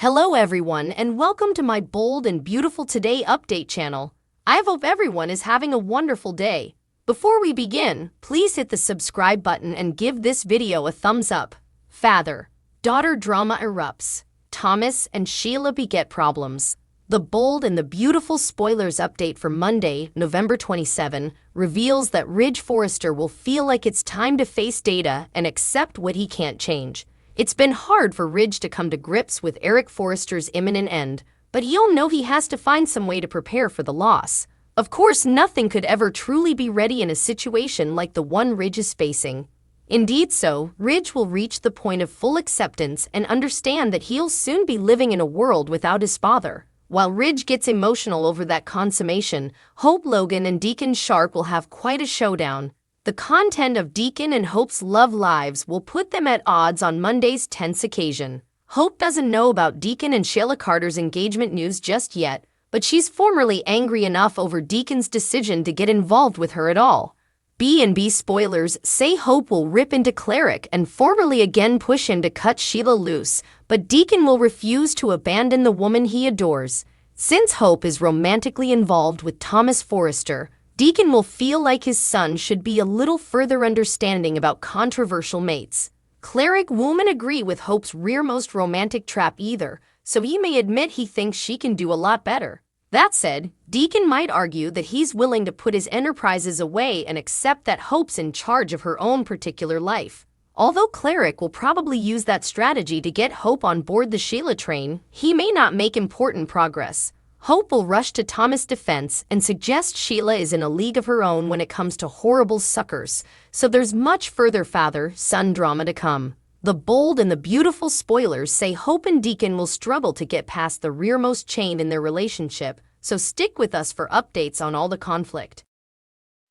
Hello everyone and welcome to my bold and beautiful today update channel. I hope everyone is having a wonderful day. Before we begin, please hit the subscribe button and give this video a thumbs up. Father-daughter drama erupts. Thomas and Sheila beget problems. The bold and the beautiful spoilers update for Monday, November 27, reveals that Ridge Forrester will feel like it's time to face Data and accept what he can't change. It's been hard for Ridge to come to grips with Eric Forrester's imminent end, but he'll know he has to find some way to prepare for the loss. Of course, nothing could ever truly be ready in a situation like the one Ridge is facing. Indeed so, Ridge will reach the point of full acceptance and understand that he'll soon be living in a world without his father. While Ridge gets emotional over that consummation, Hope Logan and Deacon Sharp will have quite a showdown. The content of Deacon and Hope's love lives will put them at odds on Monday's tense occasion. Hope doesn't know about Deacon and Sheila Carter's engagement news just yet, but she's formerly angry enough over Deacon's decision to get involved with her at all. B&B spoilers say Hope will rip into Cleric and formally again push him to cut Sheila loose, but Deacon will refuse to abandon the woman he adores. Since Hope is romantically involved with Thomas Forrester, Deacon will feel like his son should be a little further understanding about controversial mates. Cleric won't agree with Hope's rearmost romantic trap either, so he may admit he thinks she can do a lot better. That said, Deacon might argue that he's willing to put his enterprises away and accept that Hope's in charge of her own particular life. Although Cleric will probably use that strategy to get Hope on board the Sheila train, he may not make important progress. Hope will rush to Thomas' defense and suggest Sheila is in a league of her own when it comes to horrible suckers, so there's much further father-son drama to come. The bold and the beautiful spoilers say Hope and Deacon will struggle to get past the rearmost chain in their relationship, so stick with us for updates on all the conflict.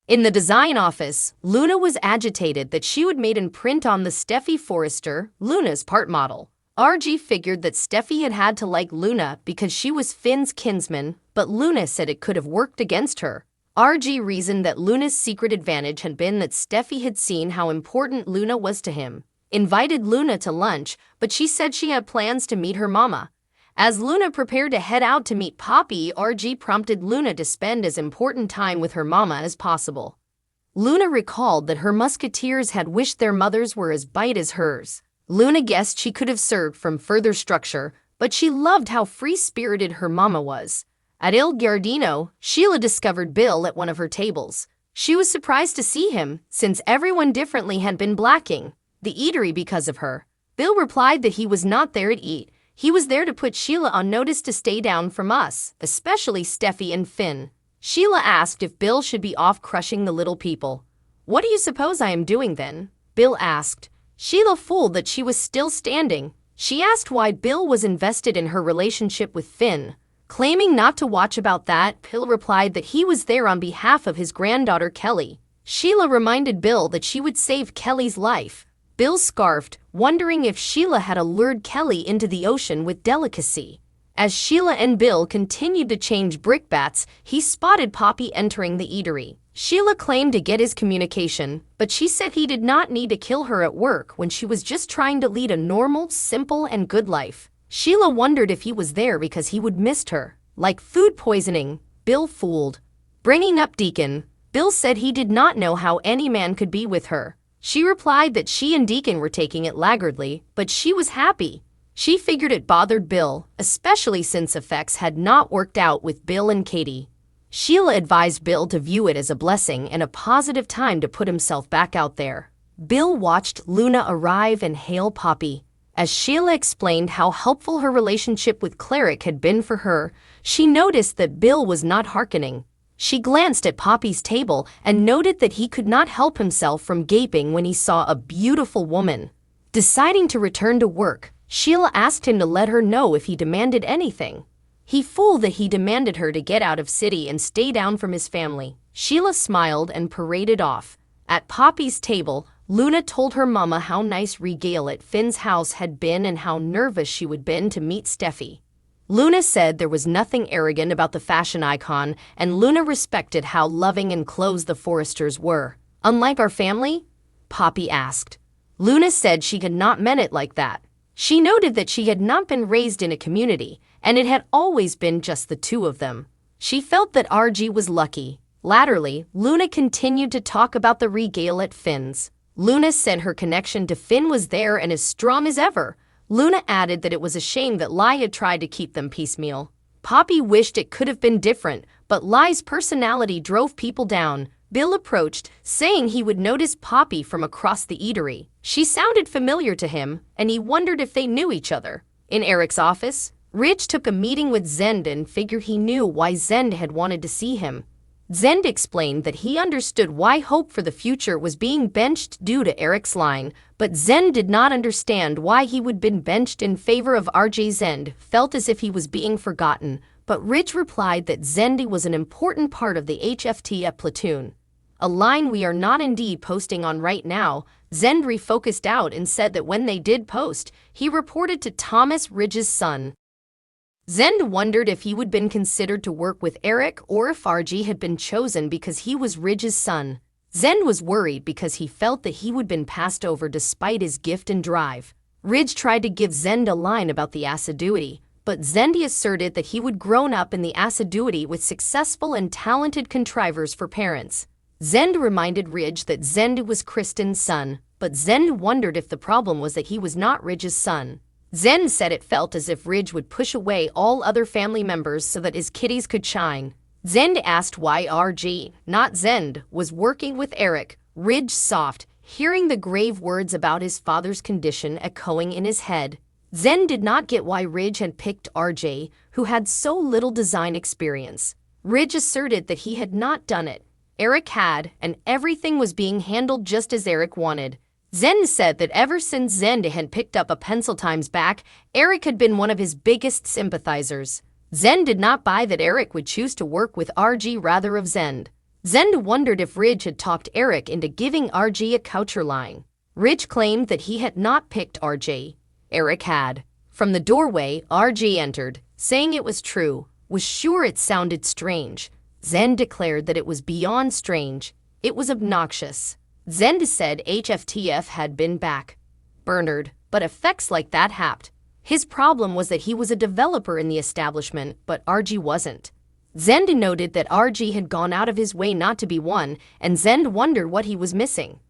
In the design office, Luna was agitated that she would made an print on the Steffi Forrester, Luna's part model. RG figured that Steffi had to like Luna because she was Finn's kinsman, but Luna said it could have worked against her. RG reasoned that Luna's secret advantage had been that Steffi had seen how important Luna was to him, invited Luna to lunch, but she said she had plans to meet her mama. As Luna prepared to head out to meet Poppy, RG prompted Luna to spend as important time with her mama as possible. Luna recalled that her musketeers had wished their mothers were as bright as hers. Luna guessed she could have served from further structure, but she loved how free-spirited her mama was. At Il Giardino, Sheila discovered Bill at one of her tables. She was surprised to see him, since everyone differently had been blacking the eatery because of her. Bill replied that he was not there to eat. He was there to put Sheila on notice to stay down from us, especially Steffi and Finn. Sheila asked if Bill should be off crushing the little people. "What do you suppose I am doing then?" Bill asked. Sheila fooled that she was still standing. She asked why Bill was invested in her relationship with Finn. Claiming not to watch about that, Bill replied that he was there on behalf of his granddaughter Kelly. Sheila reminded Bill that she would save Kelly's life. Bill scarfed, wondering if Sheila had allured Kelly into the ocean with delicacy. As Sheila and Bill continued to change brickbats, he spotted Poppy entering the eatery. Sheila claimed to get his communication, but she said he did not need to kill her at work when she was just trying to lead a normal, simple, and good life. Sheila wondered if he was there because he would miss her. Like food poisoning, Bill fooled. Bringing up Deacon, Bill said he did not know how any man could be with her. She replied that she and Deacon were taking it laggardly, but she was happy. She figured it bothered Bill, especially since effects had not worked out with Bill and Katie. Sheila advised Bill to view it as a blessing and a positive time to put himself back out there. Bill watched Luna arrive and hail Poppy. As Sheila explained how helpful her relationship with Cleric had been for her, she noticed that Bill was not hearkening. She glanced at Poppy's table and noted that he could not help himself from gaping when he saw a beautiful woman. Deciding to return to work, Sheila asked him to let her know if he demanded anything. He fooled that he demanded her to get out of city and stay down from his family. Sheila smiled and paraded off. At Poppy's table, Luna told her mama how nice regale at Finn's house had been and how nervous she would been to meet Steffi. Luna said there was nothing arrogant about the fashion icon, and Luna respected how loving and close the Forresters were. "Unlike our family?" Poppy asked. Luna said she had not meant it like that. She noted that she had not been raised in a community, and it had always been just the two of them. She felt that RG was lucky. Latterly, Luna continued to talk about the regale at Finn's. Luna said her connection to Finn was there and as strong as ever. Luna added that it was a shame that Lai had tried to keep them piecemeal. Poppy wished it could have been different, but Lai's personality drove people down. Bill approached, saying he would notice Poppy from across the eatery. She sounded familiar to him, and he wondered if they knew each other. In Eric's office, Ridge took a meeting with Zend and figured he knew why Zend had wanted to see him. Zend explained that he understood why hope for the future was being benched due to Eric's line, but Zend did not understand why he would been benched in favor of RJ. Zend felt as if he was being forgotten, but Ridge replied that Zendi was an important part of the HFTF platoon. A line we are not indeed posting on right now. Zend refocused out and said that when they did post, he reported to Thomas, Ridge's son. Zend wondered if he would been considered to work with Eric or if RG had been chosen because he was Ridge's son. Zend was worried because he felt that he would been passed over despite his gift and drive. Ridge tried to give Zend a line about the assiduity, but Zendi asserted that he would grown up in the assiduity with successful and talented contrivers for parents. Zend reminded Ridge that Zend was Kristen's son, but Zend wondered if the problem was that he was not Ridge's son. Zend said it felt as if Ridge would push away all other family members so that his kiddies could shine. Zend asked why RG, not Zend, was working with Eric. Ridge sobbed, hearing the grave words about his father's condition echoing in his head. Zend did not get why Ridge had picked RJ, who had so little design experience. Ridge asserted that he had not done it. Eric had, and everything was being handled just as Eric wanted. Zend said that ever since Zend had picked up a pencil times back, Eric had been one of his biggest sympathizers. Zend did not buy that Eric would choose to work with RG rather of Zend. Zend wondered if Ridge had talked Eric into giving RG a coucher line. Ridge claimed that he had not picked RJ. Eric had. From the doorway, RG entered, saying it was true, was sure it sounded strange. Zend declared that it was beyond strange. It was obnoxious. Zend said HFTF had been back. Bernard, but effects like that happened. His problem was that he was a developer in the establishment, but RG wasn't. Zend noted that RG had gone out of his way not to be one, and Zend wondered what he was missing.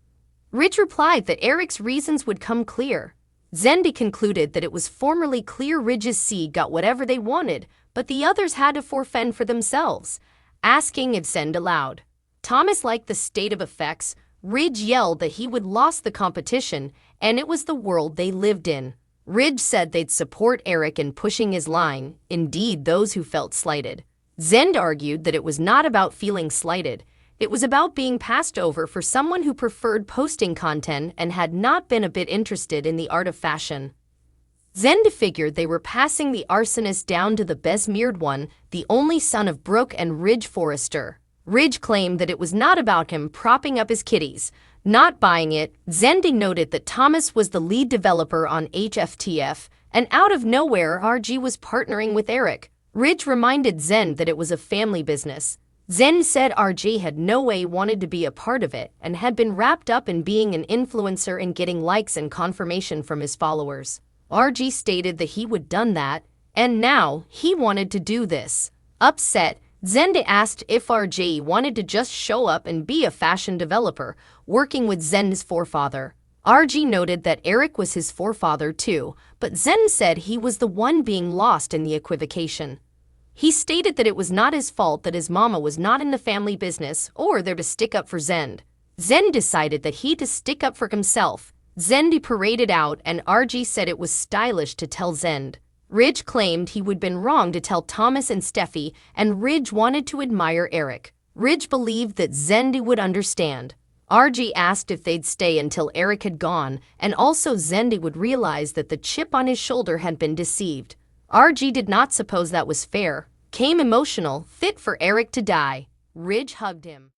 Ridge replied that Eric's reasons would come clear. Zendi concluded that it was formerly clear Ridge's C got whatever they wanted, but the others had to forfend for themselves, asking if Zend allowed. Thomas liked the state of effects. Ridge yelled that he would lost the competition, and it was the world they lived in. Ridge said they'd support Eric in pushing his line, indeed those who felt slighted. Zend argued that it was not about feeling slighted. It was about being passed over for someone who preferred posting content and had not been a bit interested in the art of fashion. Zend figured they were passing the arsonist down to the besmirred one, the only son of Brooke and Ridge Forrester. Ridge claimed that it was not about him propping up his kiddies. Not buying it, Zendi noted that Thomas was the lead developer on HFTF, and out of nowhere RG was partnering with Eric. Ridge reminded Zend that it was a family business. Zend said RG had no way wanted to be a part of it and had been wrapped up in being an influencer and getting likes and confirmation from his followers. RG stated that he would done that, and now he wanted to do this. Upset, Zend asked if RJ wanted to just show up and be a fashion developer, working with Zend's forefather. RG noted that Eric was his forefather too, but Zend said he was the one being lost in the equivocation. He stated that it was not his fault that his mama was not in the family business or there to stick up for Zend. Zend decided that he to stick up for himself. Zendi paraded out and RG said it was stylish to tell Zend. Ridge claimed he would been wrong to tell Thomas and Steffi, and Ridge wanted to admire Eric. Ridge believed that Zendi would understand. RG asked if they'd stay until Eric had gone, and also Zendi would realize that the chip on his shoulder had been deceived. RG did not suppose that was fair, came emotional, fit for Eric to die. Ridge hugged him.